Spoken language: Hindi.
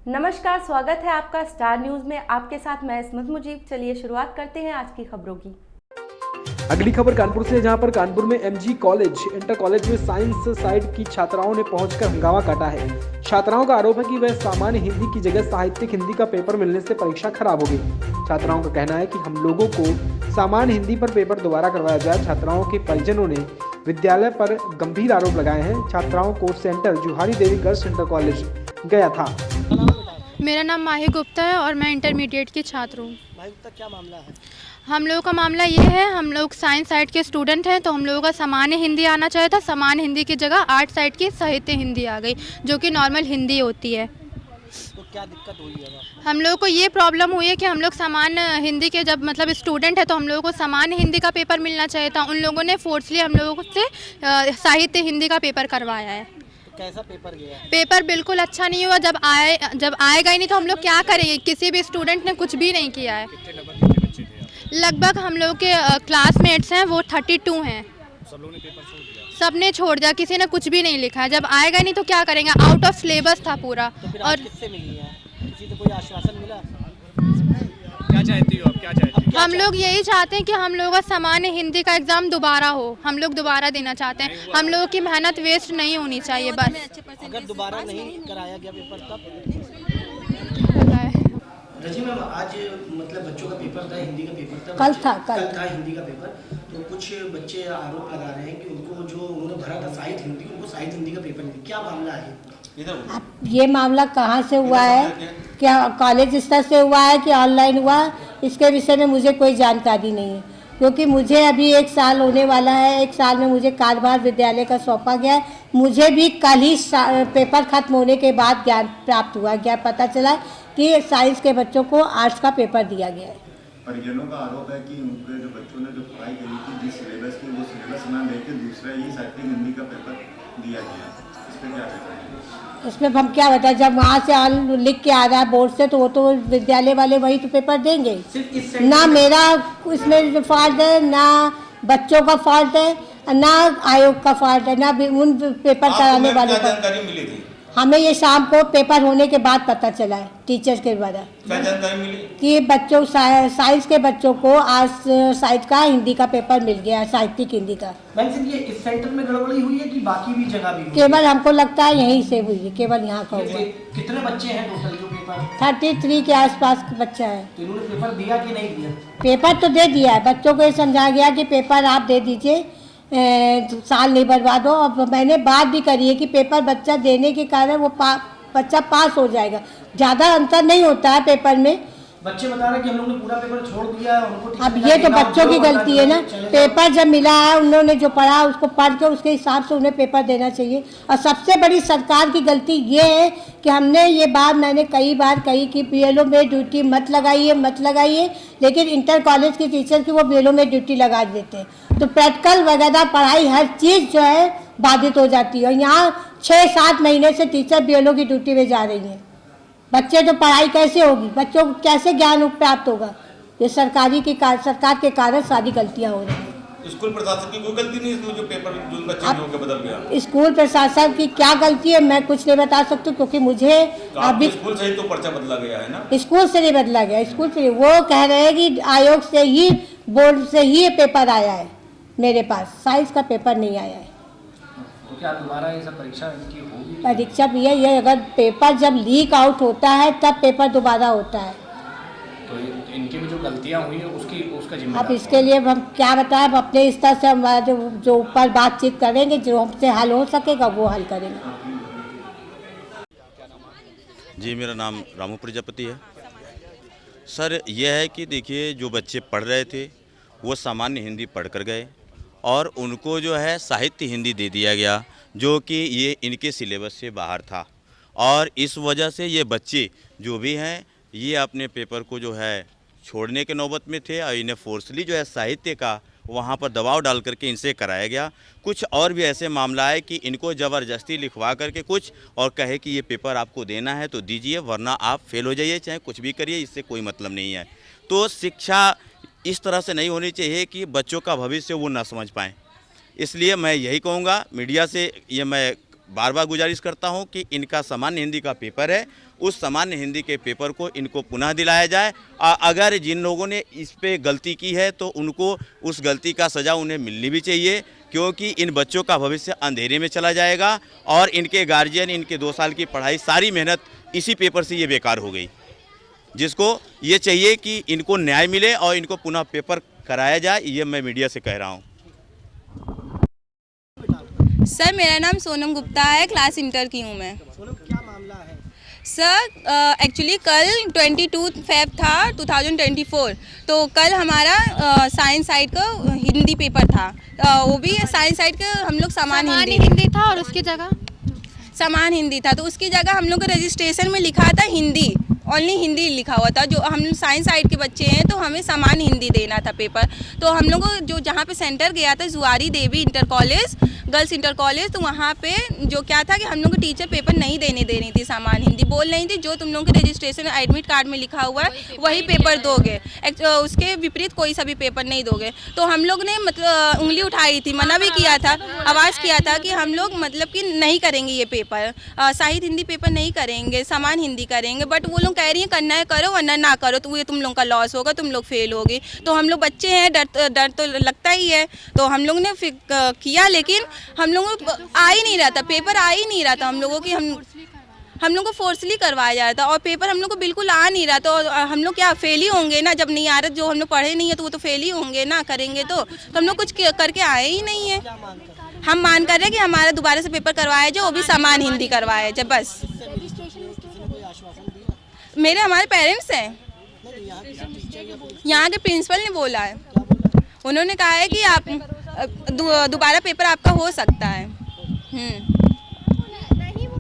नमस्कार, स्वागत है आपका स्टार न्यूज में। आपके साथ मैं इस्मत मुजीब। चलिए शुरुआत करते हैं आज की खबरों की। अगली खबर कानपुर से, जहां पर कानपुर में एमजी कॉलेज इंटर कॉलेज में साइंस साइड की छात्राओं ने पहुंचकर हंगामा काटा है। छात्राओं का आरोप है कि वह सामान्य हिंदी की जगह साहित्यिक हिंदी का पेपर मिलने से परीक्षा खराब हो गई। छात्राओं का कहना है कि हम लोगों को सामान्य हिंदी पर पेपर दोबारा करवाया जाए। छात्राओं के परिजनों ने विद्यालय पर गंभीर आरोप लगाए हैं। छात्राओं को सेंटर जुहारी देवी गर्ल्स इंटर कॉलेज गया था। मेरा नाम माही गुप्ता है और मैं इंटरमीडिएट की छात्र हूँ। माही गुप्ता, क्या मामला है? हम लोगों का मामला ये है, हम लोग साइंस साइड के स्टूडेंट हैं, तो हम लोगों का सामान्य हिंदी आना चाहिए था। सामान्य हिंदी की जगह आर्ट साइड की साहित्य हिंदी आ गई, जो कि नॉर्मल हिंदी होती है। तो क्या दिक्कत हुई है? हम लोगों को ये प्रॉब्लम हुई है कि हम लोग सामान्य हिंदी के जब मतलब स्टूडेंट है, तो हम लोगों को सामान्य हिंदी का पेपर मिलना चाहिए था। उन लोगों ने फोर्सली हम लोगों से साहित्य हिंदी का पेपर करवाया है। कैसा पेपर गया? पेपर बिल्कुल अच्छा नहीं हुआ। जब आएगा ही नहीं तो हम लोग क्या करेंगे? किसी भी स्टूडेंट ने कुछ भी नहीं किया है। कितने नंबर के बच्चे थे? लगभग हम लोग के क्लासमेट्स हैं वो 32 हैं। सब लोगों ने पेपर छोड़ दिया? सब ने छोड़ दिया, किसी ने कुछ भी नहीं लिखा है। जब आएगा नहीं तो क्या करेंगे? आउट ऑफ सिलेबस था पूरा। तो फिर और किससे मिली है? किसी से कोई आश्वासन मिला? क्या चाहती हो आप, क्या चाहती हो? हम लोग यही चाहते हैं कि हम लोगों का सामान्य हिंदी का एग्ज़ाम दोबारा हो। हम लोग दोबारा देना चाहते हैं। हम लोगों की मेहनत वेस्ट नहीं होनी चाहिए बस। अगर दोबारा नहीं कराया गया पेपर तब? रजी मैम, आज मतलब बच्चों का पेपर था, हिंदी का पेपर था। कल था हिंदी का पेपर। तो कुछ बच्चे आरोप लगा रहे हैं कि उनको जो उन्होंने भरा था साहित्य हिंदी, उनको साहित्य हिंदी का पेपर नहीं। क्या मामला है? अब ये मामला कहाँ से हुआ है, क्या कॉलेज स्तर से हुआ है कि ऑनलाइन हुआ, इसके विषय में मुझे कोई जानकारी नहीं है। क्योंकि मुझे अभी 1 साल होने वाला है। 1 साल में मुझे कार्यभार विद्यालय का सौंपा गया है। मुझे भी कल ही पेपर खत्म होने के बाद ज्ञान प्राप्त हुआ, ज्ञान पता चला कि साइंस के बच्चों को आर्ट्स का पेपर दिया गया है। परिजनों का आरोप है कि उनके जो बच्चों ने जो पढ़ाई करी थी जिस सिलेबस की, वो सिलेबस ना लेके दूसरा ही साहित्यिक हिंदी का पेपर दिया गया। इस पर क्या कहते हैं? इसमें हम क्या बताएं, जब वहाँ से लिख के आ रहा है बोर्ड से, तो वो तो विद्यालय वाले वही तो पेपर देंगे। ना मेरा इसमें फॉल्ट है, ना बच्चों का फॉल्ट है, ना आयोग का फॉल्ट है, ना उन पेपर कराने वालों का। जानकारी मिली थी? हमें ये शाम को पेपर होने के बाद पता चला है टीचर्स के द्वारा। क्या जानकारी मिली? कि बच्चों साइंस के बच्चों को आज साइंस का हिंदी का पेपर मिल गया है, साहित्यिक हिंदी का। मैम सिर्फ ये इस सेंटर में गड़बड़ी हुई है कि बाकी भी जगह भी हुई? केवल हमको लगता है यहीं से हुई है, केवल यहाँ का हुआ। कितने बच्चे हैं टोटल जो पेपर? 33 के आसपास बच्चा है। तो इन्होंने पेपर दिया कि नहीं दिया? पेपर तो दे दिया है। बच्चों को ये समझाया गया कि पेपर आप दे दीजिए, साल नहीं बर्बाद हो। अब मैंने बात भी करी है कि पेपर बच्चा देने के कारण वो बच्चा पास हो जाएगा। ज़्यादा अंतर नहीं होता है पेपर में। बच्चे बता रहे हैं कि हम लोग ने पूरा पेपर छोड़ दिया है, उनको अब ये तो बच्चों की गलती है ना। पेपर जब मिला है, उन्होंने जो पढ़ा उसको पढ़ के उसके हिसाब से उन्हें पेपर देना चाहिए। और सबसे बड़ी सरकार की गलती ये है कि हमने ये बात मैंने कई बार कही कि बीएलओ में ड्यूटी मत लगाइए, लेकिन इंटर कॉलेज के टीचर की वो बीएलओ में ड्यूटी लगा देते हैं। तो प्रैक्टिकल वगैरह पढ़ाई हर चीज़ जो है बाधित हो जाती है। और यहाँ 6-7 महीने से टीचर बीएलओ की ड्यूटी में जा रही हैं। बच्चे तो पढ़ाई कैसे होगी? बच्चों को कैसे ज्ञान प्राप्त होगा? ये सरकार के कारण सारी गलतियां हो रही हैं। स्कूल प्रशासन की कोई गलती नहीं है? जो पेपर जो उनका चेंज होकर बदल गया, स्कूल प्रशासन की क्या गलती है मैं कुछ नहीं बता सकती, क्योंकि मुझे तो अभी स्कूल से ही तो पर्चा बदला गया है ना? स्कूल से नहीं बदला गया। स्कूल से वो कह रहे हैं कि आयोग से ही, बोर्ड से ही ये पेपर आया है। मेरे पास साइंस का पेपर नहीं आया है। तो क्या दोबारा ये सब परीक्षा इनकी होगी? परीक्षा भी है ये, अगर पेपर जब लीक आउट होता है तब पेपर दोबारा होता है। तो इनकी भी जो गलतियां हुई है उसका जिम्मेदार अब इसके लिए हम क्या बताएं, अब अपने स्तर से हम जो ऊपर बातचीत करेंगे, जो हमसे हल हो सकेगा वो हल करेंगे। जी, मेरा नाम रामू प्रजापति है। सर, यह है कि देखिए, जो बच्चे पढ़ रहे थे वो सामान्य हिंदी पढ़ कर गए और उनको जो है साहित्य हिंदी दे दिया गया, जो कि ये इनके सिलेबस से बाहर था। और इस वजह से ये बच्चे जो भी हैं, ये अपने पेपर को जो है छोड़ने के नौबत में थे और इन्हें फोर्सली जो है साहित्य का वहाँ पर दबाव डाल करके इनसे कराया गया। कुछ और भी ऐसे मामला है कि इनको ज़बरदस्ती लिखवा करके कुछ और कहे कि ये पेपर आपको देना है तो दीजिए, वरना आप फेल हो जाइए, चाहे कुछ भी करिए, इससे कोई मतलब नहीं है। तो शिक्षा इस तरह से नहीं होनी चाहिए कि बच्चों का भविष्य वो ना समझ पाएँ। इसलिए मैं यही कहूँगा, मीडिया से ये मैं बार बार गुजारिश करता हूँ कि इनका सामान्य हिंदी का पेपर है उस सामान्य हिंदी के पेपर को इनको पुनः दिलाया जाए। अगर जिन लोगों ने इस पे गलती की है तो उनको उस गलती का सज़ा उन्हें मिलनी भी चाहिए, क्योंकि इन बच्चों का भविष्य अंधेरे में चला जाएगा और इनके गार्जियन, इनके 2 साल की पढ़ाई, सारी मेहनत इसी पेपर से ये बेकार हो गई, जिसको ये चाहिए कि इनको न्याय मिले और इनको पुनः पेपर कराया जाए। ये मैं मीडिया से कह रहा हूँ। सर मेरा नाम सोनम गुप्ता है, क्लास इंटर की हूँ मैं। सोनम, क्या मामला है? सर एक्चुअली कल 22 फेब था 2024, तो कल हमारा साइंस साइड का हिंदी पेपर था। वो भी साइंस साइड का हम लोग समान हिंदी था और उसकी जगह समान हिंदी था, तो उसकी जगह हम लोग को रजिस्ट्रेशन में लिखा था हिंदी, ओनली हिंदी लिखा हुआ था। जो हम साइंस साइड के बच्चे हैं तो हमें समान हिंदी देना था पेपर। तो हम लोग को जो जहाँ पे सेंटर गया था Juari Devi inter college, girls inter college, तो वहाँ पे जो क्या था कि हम लोग को टीचर पेपर नहीं देने दे रही थी समान हिंदी, बोल रही थी जो तुम लोगों के रजिस्ट्रेशन एडमिट कार्ड में लिखा हुआ है वही पेपर दोगे, उसके विपरीत कोई सा भी पेपर नहीं दोगे। तो हम लोग ने मतलब उंगली उठाई थी, मना भी किया था, आवाज़ किया था कि हम लोग मतलब कि नहीं करेंगे ये पेपर, साहित्य हिंदी पेपर नहीं करेंगे, समान हिंदी करेंगे। बट वो लोग कह रही हैं करना है करो वरना ना करो, तो ये तुम लोग का लॉस होगा, तुम लोग फेल होगे। तो हम लोग बच्चे हैं, डर तो लगता ही है, तो हम लोग ने फिर किया, लेकिन हम लोगों को आ ही नहीं रहा था, पेपर आ ही नहीं रहा था हम लोगों की, हम लोग को फोर्सली करवाया जा रहा था और पेपर हम लोग को बिल्कुल आ नहीं रहा था। और हम लोग क्या फेल ही होंगे ना, जब नहीं आ रहा, जो हम लोग पढ़े नहीं है तो वो तो फेल ही होंगे ना, करेंगे तो हम लोग कुछ करके आए ही नहीं है। हम मान कर रहे हैं कि हमारा दोबारा से पेपर करवाया जाए, वो भी समान हिंदी करवाया जाए बस। मेरे हमारे पेरेंट्स हैं, यहाँ के प्रिंसिपल ने बोला है, उन्होंने कहा है कि आप दोबारा पेपर आपका हो सकता है।